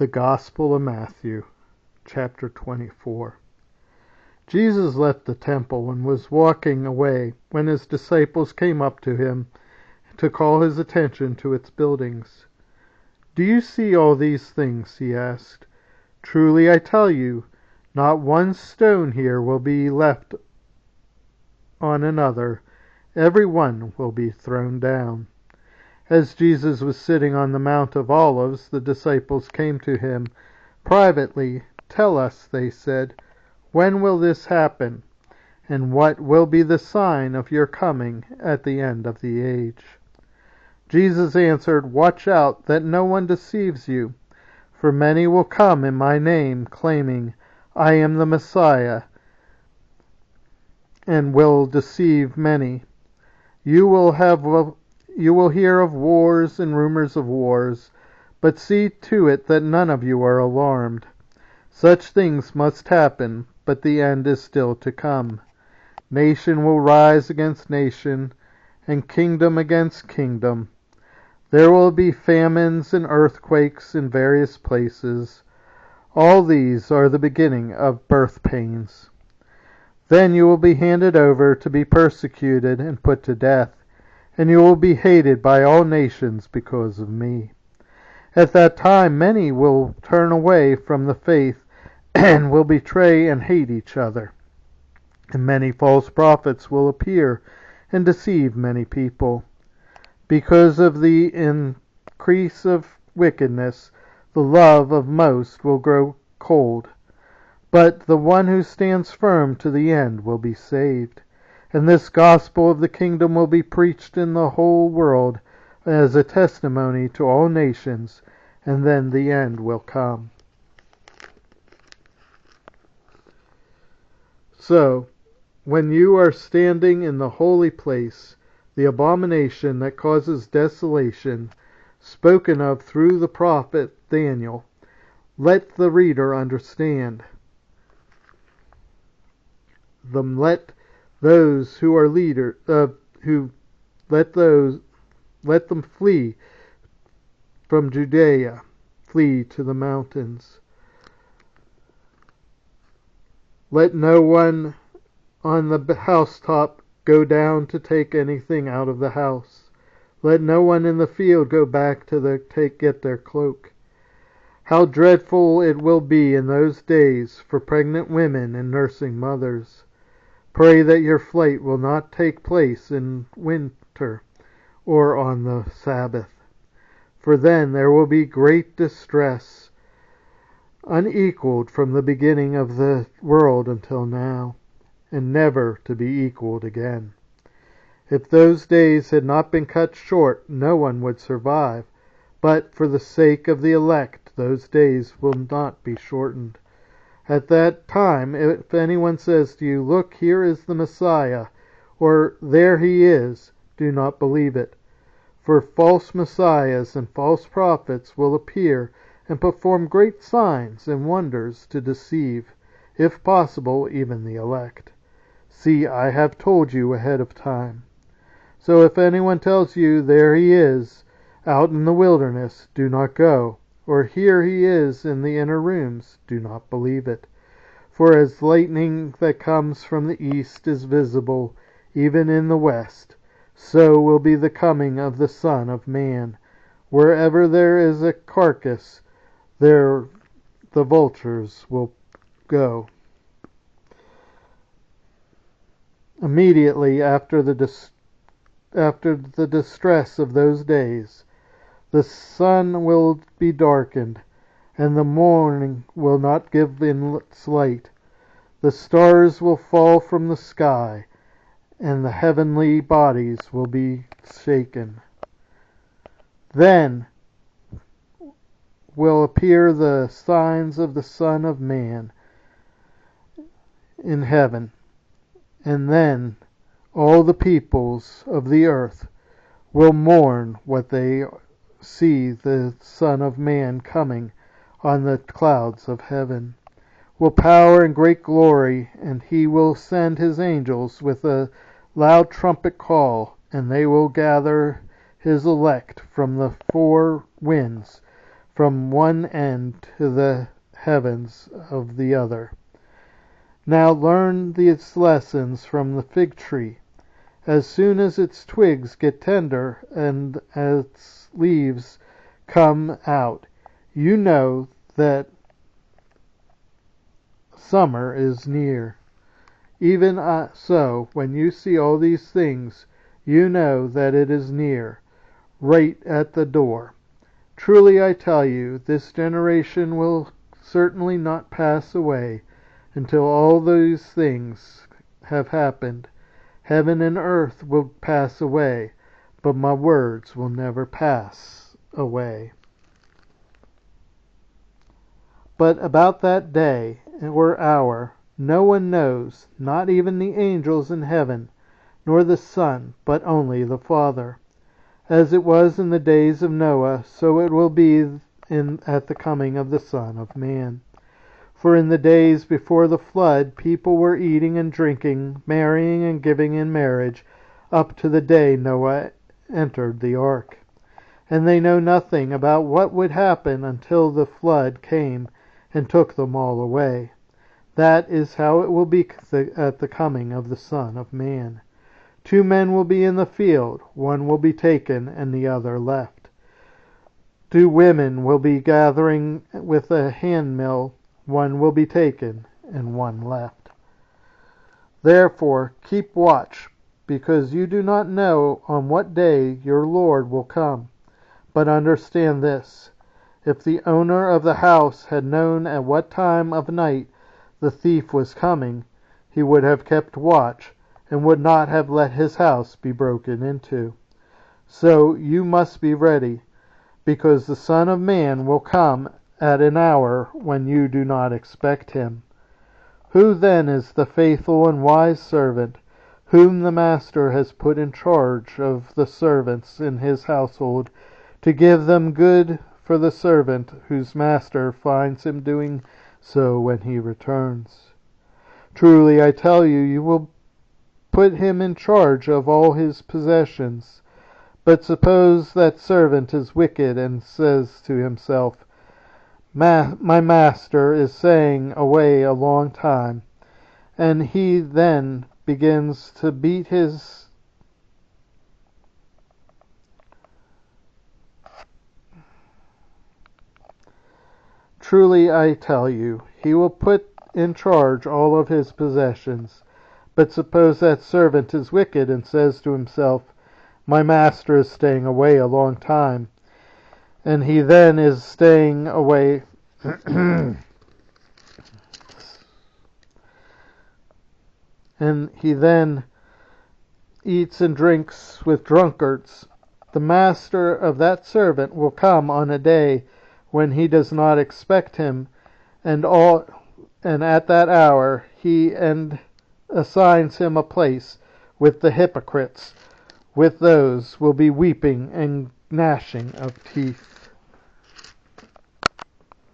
The Gospel of Matthew, chapter 24. Jesus left the temple and was walking away when his disciples came up to him to call his attention to its buildings. "Do you see all these things?" he asked. "Truly I tell you, not one stone here will be left on another. Every one will be thrown down." As Jesus was sitting on the Mount of Olives, the disciples came to him privately. "Tell us," they said, "when will this happen? And what will be the sign of your coming at the end of the age?" Jesus answered, "Watch out that no one deceives you, for many will come in my name, claiming, 'I am the Messiah,' and will deceive many. You will hear of wars and rumors of wars, but see to it that none of you are alarmed. Such things must happen, but the end is still to come. Nation will rise against nation, and kingdom against kingdom. There will be famines and earthquakes in various places. All these are the beginning of birth pains. Then you will be handed over to be persecuted and put to death, and you will be hated by all nations because of me. At that time many will turn away from the faith and will betray and hate each other. And many false prophets will appear and deceive many people. Because of the increase of wickedness, the love of most will grow cold. But the one who stands firm to the end will be saved. And this gospel of the kingdom will be preached in the whole world as a testimony to all nations, and then the end will come." So, when you are standing in the holy place, the abomination that causes desolation, spoken of through the prophet Daniel, let the reader understand. Let those who are leaders, let them flee from Judea, flee to the mountains. Let no one on the housetop go down to take anything out of the house. Let no one in the field go back to get their cloak. How dreadful it will be in those days for pregnant women and nursing mothers. Pray that your flight will not take place in winter or on the Sabbath, for then there will be great distress, unequaled from the beginning of the world until now, and never to be equaled again. If those days had not been cut short, no one would survive, but for the sake of the elect, those days will not be shortened. At that time, if anyone says to you, 'Look, here is the Messiah,' or 'There he is,' do not believe it. For false messiahs and false prophets will appear and perform great signs and wonders to deceive, if possible, even the elect. See, I have told you ahead of time. So if anyone tells you, 'There he is, out in the wilderness,' do not go. Or 'Here he is in the inner rooms,' do not believe it. For as lightning that comes from the east is visible even in the west, so will be the coming of the Son of Man. Wherever there is a carcass, there the vultures will go." Immediately after the distress of those days, the sun will be darkened, and the morning will not give its light. The stars will fall from the sky, and the heavenly bodies will be shaken. Then will appear the signs of the Son of Man in heaven, and then all the peoples of the earth will mourn what they see the Son of Man coming on the clouds of heaven, with power and great glory, and he will send his angels with a loud trumpet call, and they will gather his elect from the four winds, from one end to the heavens of the other. Now learn these lessons from the fig tree. As soon as its twigs get tender and its leaves come out, you know that summer is near. Even so, when you see all these things, you know that it is near, right at the door. Truly I tell you, this generation will certainly not pass away until all these things have happened. Heaven and earth will pass away, but my words will never pass away. But about that day or hour no one knows, not even the angels in heaven, nor the Son, but only the Father. As it was in the days of Noah, so it will be at the coming of the Son of Man. For in the days before the flood, people were eating and drinking, marrying and giving in marriage, up to the day Noah entered the ark. And they know nothing about what would happen until the flood came and took them all away. That is how it will be at the coming of the Son of Man. 2 men will be in the field, one will be taken and the other left. 2 women will be gathering with a handmill, one will be taken and one left. Therefore keep watch, because you do not know on what day your Lord will come. But understand this, if the owner of the house had known at what time of night the thief was coming, he would have kept watch, and would not have let his house be broken into. So you must be ready, because the Son of Man will come at an hour when you do not expect him. Who then is the faithful and wise servant, whom the master has put in charge of the servants in his household, to give them good for the servant whose master finds him doing so when he returns? Truly I tell you, you will put him in charge of all his possessions. But suppose that servant is wicked and says to himself, my master is staying away a long time, and he then begins to beat his Truly I tell you, he will put in charge all of his possessions. But suppose that servant is wicked and says to himself, my master is staying away a long time, and he then is staying away and he then eats and drinks with drunkards. The master of that servant will come on a day when he does not expect him, and at that hour he assigns him a place with the hypocrites. With those will be weeping and gnashing of teeth.